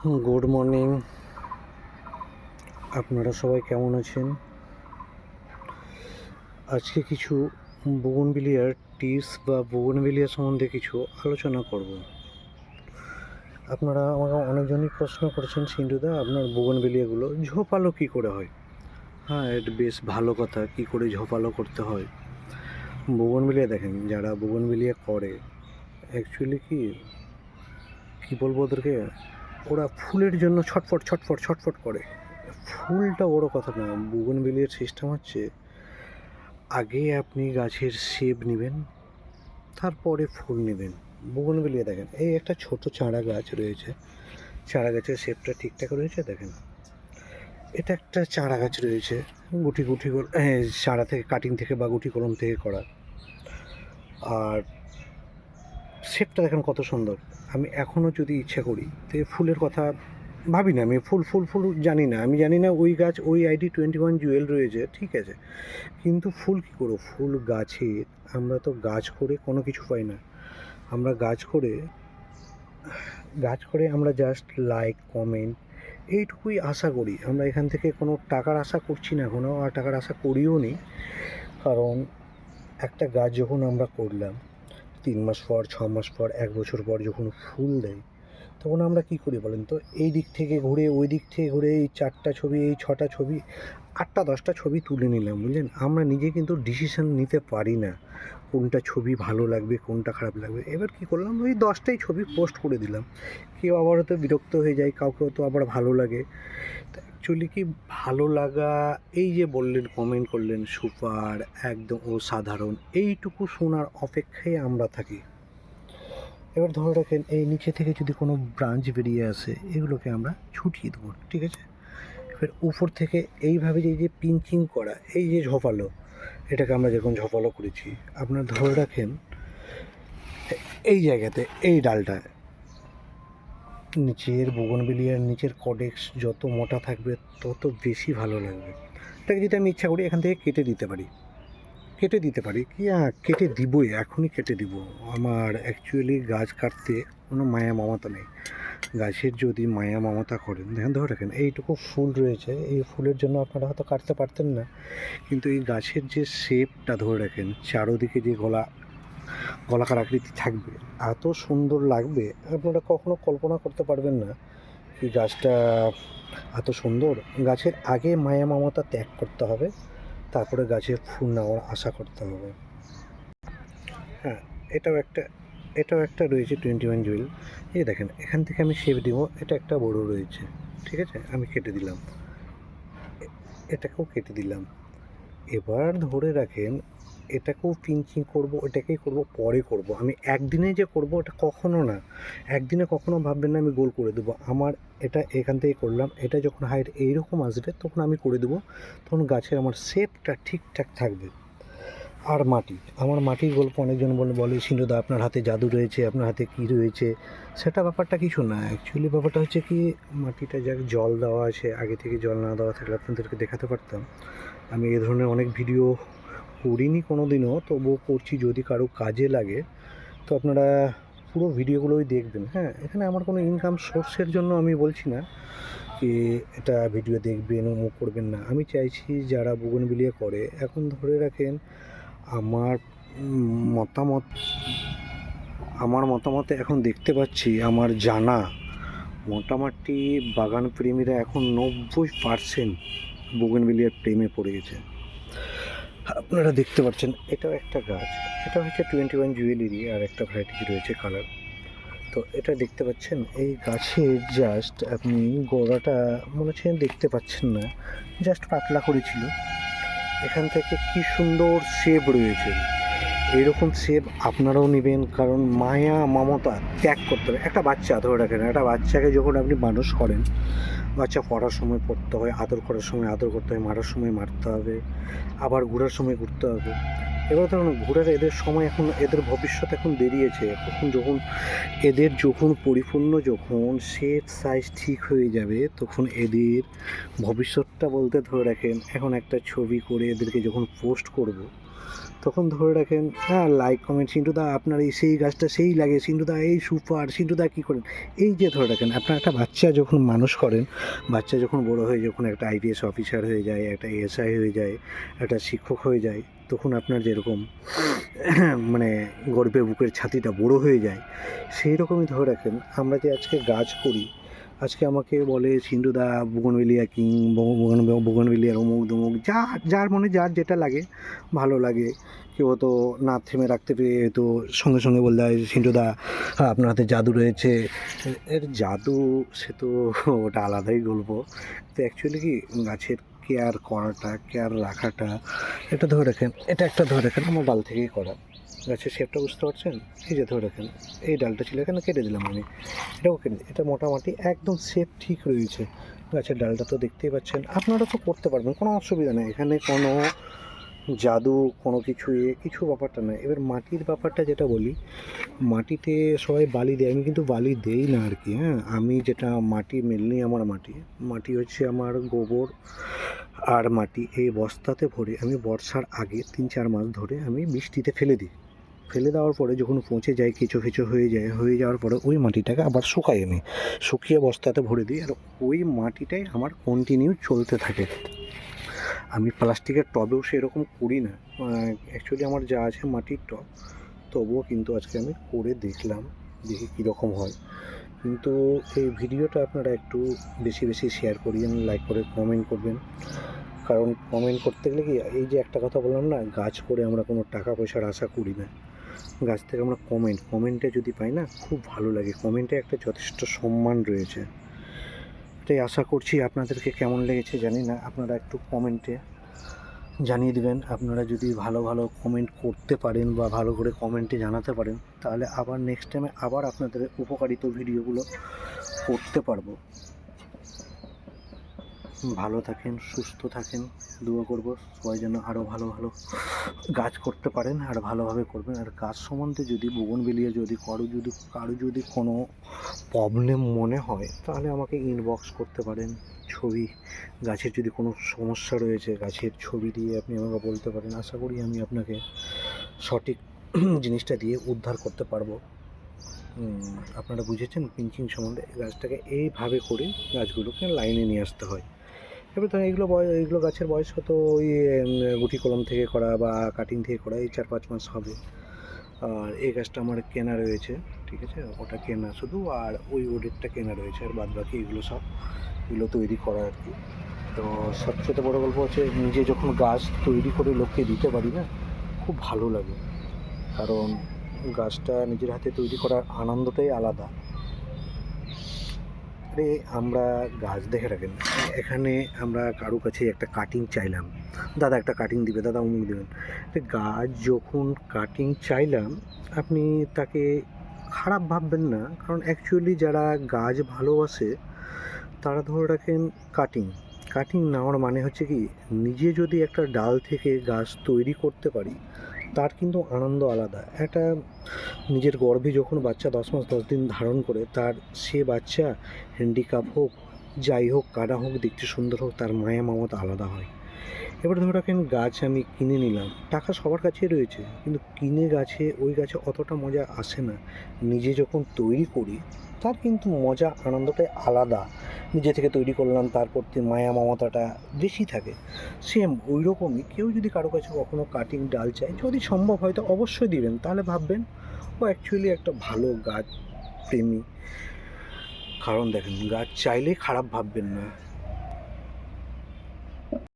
Good morning. আপনারা সবাই কেমন আছেন? আজকে কিছু বোগনভিলিয়ার টিপস বা বোগনভিলিয়া সম্বন্ধে কিছু আলোচনা করব। আপনারা আমাকে অনেকজনই প্রশ্ন করেছেন, সিন্ধুদা আপনার বোগনভিলিয়াগুলো ঝোপালো কী করে হয়? হ্যাঁ, এটা বেশ ভালো কথা, কী করে ঝোপালো করতে হয়। বোগনভিলিয়া দেখেন, যারা বোগনভিলিয়া করে অ্যাকচুয়ালি কী বলবো ওদেরকে, ওরা ফুলের জন্য ছটফট ছটফট ছটফট করে। ফুলটা বড় কথা না, বোগনভিলিয়ার সিস্টেম হচ্ছে আগে আপনি গাছের শেপ নেবেন, তারপরে ফুল নেবেন। বোগনভিলিয়া দেখেন, এই একটা ছোট চারা গাছ রয়েছে, চারা গাছের শেপটা ঠিকঠাক রয়েছে দেখেন। এটা একটা চারা গাছ রয়েছে, গুটি গুটি চারা থেকে কাটিং থেকে বা গুটি কলম থেকে করা, আর শেপটা দেখেন কত সুন্দর। আমি এখনও যদি ইচ্ছা করি তো ফুলের কথা ভাবি না, আমি ফুল ফুল ফুল জানি না, আমি জানি না ওই গাছ ওই আইডি 21 জুয়েল রয়েছে, ঠিক আছে, কিন্তু ফুল কী করো, ফুল গাছের আমরা তো গাছ করে কোনো কিছু পাই না, আমরা গাছ করে আমরা জাস্ট লাইক কমেন্ট এইটুকুই আশা করি। আমরা এখান থেকে কোনো টাকার আশা করছি না এখনও, আর টাকার আশা করিও নি। কারণ একটা গাছ যখন আমরা করলাম 3 মাস পর, 6 মাস পর, 1 বছর পর যখন ফুল দেয়, তখন আমরা কী করি বলেন তো, এই দিক থেকে ঘুরে ওই দিক থেকে ঘুরে এই 4টা ছবি, এই 6টা ছবি, 8টা 10টা ছবি তুলে নিলাম, বুঝলেন। আমরা নিজে কিন্তু ডিসিশান নিতে পারি না কোনটা ছবি ভালো লাগবে কোনটা খারাপ লাগবে। এবার কী করলাম, ওই 10টাই ছবি পোস্ট করে দিলাম। কেউ আবার হয়তো বিরক্ত হয়ে যায়, কাউকে হয়তো আবার ভালো লাগে। তো অ্যাকচুয়ালি ভালো লাগা, এই যে বললেন, কমেন্ট করলেন সুপার, একদম অসাধারণ, এইটুকু শোনার অপেক্ষায় আমরা থাকি। এবার ধরে রাখেন এই নিচে থেকে যদি কোনো ব্রাঞ্চ বেরিয়ে আসে, এগুলোকে আমরা ছুটিয়ে দেবো, ঠিক আছে। এবার উপর থেকে এইভাবে যে পিঞ্চিং করা, এই যে ঝোপালো, এটাকে আমরা যখন ঝোপালো করেছি, আপনার ধরে রাখেন এই জায়গাতে এই ডালটা, নিচের বোগনভিলিয়ার নিচের কডেক্স যত মোটা থাকবে তত বেশি ভালো লাগবে। এটাকে যদি আমি ইচ্ছা করি এখান থেকে কেটে দিতে পারি, কেটে দিবই, এখনই কেটে দিব। আমার অ্যাকচুয়ালি গাছ কাটতে কোনো মায়া মমতা নেই। গাছের যদি মায়া মমতা করেন, দেখেন ধরে রাখেন এইটুকু ফুল রয়েছে, এই ফুলের জন্য আপনারা হয়তো কাটতে পারতেন না, কিন্তু এই গাছের যে শেপটা ধরে রাখেন, চারোদিকে যে গলাকার আকৃতি থাকবে, এত সুন্দর লাগবে, আপনারা কখনো কল্পনা করতে পারবেন না এই গাছটা এত সুন্দর। গাছের আগে মায়া মমতা ত্যাগ করতে হবে, তারপরে গাছের ফুল নেওয়ার আশা করতে হবে। হ্যাঁ, এটাও একটা রয়েছে 21 জুয়েল। এই দেখেন এখান থেকে আমি শেপ দিব, এটা একটা বড় রয়েছে, ঠিক আছে, আমি কেটে দিলাম, এটাকেও কেটে দিলাম। এবার ধরে রাখেন এটাকেও পিঞ্চিং করব, এটাকেই করব, পরে করব। আমি একদিনে যে করব এটা কখনো না, একদিনে কখনো ভাববেন না আমি গোল করে দেবো। আমার এটা এখান থেকে করলাম, এটা যখন হাইট এইরকম আসবে তখন আমি করে দেবো, তখন গাছের আমার শেপটা ঠিকঠাক থাকবে। আর আমার মাটির গল্প অনেকজন বলে সিন্ধুদা আপনার হাতে জাদু রয়েছে, আপনার হাতে কী রয়েছে, সেটা ব্যাপারটা কিছু না। অ্যাকচুয়ালি ব্যাপারটা হচ্ছে মাটিটা যাক জল দেওয়া আছে, আগে থেকে জল না দেওয়া থাকলে আপনাদেরকে দেখাতে পারতাম। আমি এ ধরনের অনেক ভিডিও করিনি কোনো দিনও, তবুও করছি, যদি কারো কাজে লাগে তো আপনারা পুরো ভিডিওগুলোই দেখবেন। হ্যাঁ, এখানে আমার কোনো ইনকাম সোর্সের জন্য আমি বলছি না কি এটা ভিডিও দেখবেন অমুক করবেন না। আমি চাইছি যারা বোগনভিলিয়া করে, এখন ধরে রাখেন আমার মতামত আমার মতামতে এখন দেখতে পাচ্ছি, আমার জানা মোটামুটি বাগান প্রেমীরা এখন 90% বোগনভিলিয়ার প্রেমে পড়ে গেছে। আপনারা দেখতে পাচ্ছেন এটাও একটা গাছ, এটা হচ্ছে 21 জুয়েলেরই আর একটা ভ্যারাইটি রয়েছে কালার। তো এটা দেখতে পাচ্ছেন এই গাছের জাস্ট আপনি গোড়াটা মনে হচ্ছে দেখতে পাচ্ছেন না, জাস্ট পাতলা করেছিল, এখান থেকে কি সুন্দর শেপ রয়েছে। এইরকম শেপ আপনারাও নেবেন, কারণ মায়া মমতা ত্যাগ করতে হবে। একটা বাচ্চা ধরে রাখেন, একটা বাচ্চাকে যখন আপনি মানুষ করেন, বাচ্চা পড়ার সময় পড়তে হয়, আদর করার সময় আদর করতে হয়, মারার সময় মারতে হবে, আবার ঘোরার সময় ঘুরতে হবে। এবার ধরুন ঘোরার এদের সময় এখন, এদের ভবিষ্যৎ এখন বেরিয়েছে, এদের যখন পরিপূর্ণ, যখন শেপ সাইজ ঠিক হয়ে যাবে, তখন এদের ভবিষ্যৎটা বলতে ধরে রাখেন এখন একটা ছবি করে এদেরকে যখন পোস্ট করব, তখন ধরে রাখেন হ্যাঁ লাইক কমেন্ট, সিন্টুদা আপনার এই সেই গাছটা সেই লাগে, সিন্টুদা এই সুপার, সিন্টুদা কী করেন, এই যে ধরে রাখেন আপনার একটা বাচ্চা যখন মানুষ করেন, বাচ্চা যখন বড়ো হয়ে যখন একটা আইপিএস অফিসার হয়ে যায়, একটা এসআই হয়ে যায়, একটা শিক্ষক হয়ে যায়, তখন আপনার যেরকম মানে গর্বে বুকের ছাতিটা বড়ো হয়ে যায়, সেই রকমই ধরে রাখেন আমরা যে আজকে গাছ করি, আজকে আমাকে বলে সিন্টুদা বুগনভেলিয়া কিং, বুগনভেলিয়ার অমুক তমুক, যার মনে যার যেটা লাগে ভালো লাগে। কেউ তো না থেমে রাখতে পেরে তো সঙ্গে সঙ্গে বলে দেয় সিন্টুদা আপনার হাতে জাদু রয়েছে। এর জাদু সে তো ওটা আলাদাই গল্প। তো অ্যাকচুয়ালি কি গাছের কেয়ার করাটা, কেয়ার রাখাটা, এটা ধরে রাখেন, এটা একটা ধরে রাখেন আমার ডাল থেকেই করা। গাছের শেপটা বুঝতে পারছেন? এই যে ধরে রাখেন এই ডালটা ছিল এখানে কেটে দিলাম আমি, এটাও কেটে দিই, এটা মোটামুটি একদম শেপ ঠিক রয়েছে। গাছের ডালটা তো দেখতেই পাচ্ছেন, আপনারা তো করতে পারবেন, কোনো অসুবিধা নেই, এখানে কোনো জাদু কোনো কিছু ব্যাপারটা নয়। এবার মাটির ব্যাপারটা যেটা বলি, মাটিতে সবাই বালি দেয়, আমি কিন্তু বালি দেই না আর কি। হ্যাঁ, আমি যেটা মাটি মেনলি আমার মাটি হচ্ছে আমার গোবর আর মাটি, এই বস্তাতে ভরে আমি বর্ষার আগে 3-4 মাস ধরে আমি বৃষ্টিতে ফেলে দিই। ফেলে দেওয়ার পরে যখন পচে যায়, কেঁচো হয়ে যাওয়ার পরে ওই মাটিটাকে আবার শুকাই আমি, শুকিয়ে বস্তাতে ভরে দিই, আর ওই মাটিটাই আমার কন্টিনিউ চলতে থাকে। আমি প্লাস্টিকের টবেও সেরকম করি না, অ্যাকচুয়ালি আমার যা আছে মাটির টব, তবুও কিন্তু আজকে আমি করে দেখলাম, দেখি কীরকম হয়। কিন্তু এই ভিডিওটা আপনারা একটু বেশি বেশি শেয়ার করিয়েন, লাইক করে কমেন্ট করবেন, কারণ কমেন্ট করতে গেলে কি, এই যে একটা কথা বললাম না, গাছ করে আমরা কোনো টাকা পয়সার আশা করি না, গাছ থেকে আমরা কমেন্টে যদি পাই না খুব ভালো লাগে, কমেন্টে একটা যথেষ্ট সম্মান রয়েছে। এটাই আশা করছি। আপনাদেরকে কেমন লেগেছে জানি না, আপনারা একটু কমেন্টে জানিয়ে দেবেন। আপনারা যদি ভালো ভালো কমেন্ট করতে পারেন বা ভালো করে কমেন্টে জানাতে পারেন, তাহলে আবার নেক্সট টাইমে আবার আপনাদের উপকারিত ভিডিওগুলো করতে পারবো। ভালো থাকেন, সুস্থ থাকেন, দোয়া করব সবাই যেন আরও ভালো ভালো গাছ করতে পারেন আর ভালোভাবে করবেন। আর গাছ সম্বন্ধে যদি বুগনভেলিয়া যদি কারো যদি কোনো প্রবলেম মনে হয়, তাহলে আমাকে ইনবক্স করতে পারেন। ছবি, গাছের যদি কোনো সমস্যা রয়েছে গাছের ছবি দিয়ে আপনি আমাকে বলতে পারেন, আশা করি আমি আপনাকে সঠিক জিনিসটা দিয়ে উদ্ধার করতে পারবো। আপনারা বুঝেছেন পিঞ্চিং সম্বন্ধে, গাছটাকে এইভাবে করে গাছগুলোকে লাইনে নিয়ে আসতে হয়। এবার ধরেন এইগুলো গাছের বয়স হয়তো ওই গুটি কলম থেকে করা বা কাটিং থেকে করা এই 4-5 মাস হবে। আর এই গাছটা আমার কেনা রয়েছে, ঠিক আছে, ওটা কেনা শুধু, আর ওই ওডেরটা কেনা রয়েছে, আর বাদ বাকি এগুলো তৈরি করা আর কি। তো সবচেয়ে বড় গল্প হচ্ছে নিজে যখন গাছ তৈরি করে লোককে দিতে পারি না, খুব ভালো লাগে, কারণ গাছটা নিজের হাতে তৈরি করার আনন্দটাই আলাদা। আরে আমরা গাছ দেখে রাখেন, এখানে আমরা কারো কাছে একটা কাটিং চাইলাম, দাদা একটা কাটিং দিবে, দাদা অমুক দেবেন, গাছ যখন কাটিং চাইলাম, আপনি তাকে খারাপ ভাববেন না, কারণ অ্যাকচুয়ালি যারা গাছ ভালোবাসে তারা ধরে রাখেন কাটিং নেওয়ার মানে হচ্ছে কি, নিজে যদি একটা ডাল থেকে গাছ তৈরি করতে পারি, তার কিন্তু আনন্দ আলাদা। একটা নিজের গর্ভে যখন বাচ্চা 10 মাস 10 দিন ধারণ করে, তার সে বাচ্চা হ্যান্ডিক্যাপ হোক, যাই হোক, কাটা হোক, দেখতে সুন্দর হোক, তার মায়া মমতা আলাদা হয়। এবার ধরে রাখেন গাছ আমি কিনে নিলাম, টাকা সবার কাছেই রয়েছে, কিন্তু ওই গাছে অতটা মজা আসে না। নিজে যখন তৈরি করি তার কিন্তু মজা আনন্দটাই আলাদা। নিজে থেকে তৈরি করলাম, তার প্রতি মায়া মমতাটা বেশি থাকে। সেম ওই রকমই কেউ যদি কারো কাছে কখনো কাটিং ডাল চায়, যদি সম্ভব হয় তো অবশ্যই দিবেন, তাহলে ভাববেন ও অ্যাকচুয়ালি একটা ভালো গাছ প্রেমী। কারণ দেখেন গাছ চাইলেই খারাপ ভাববেন না,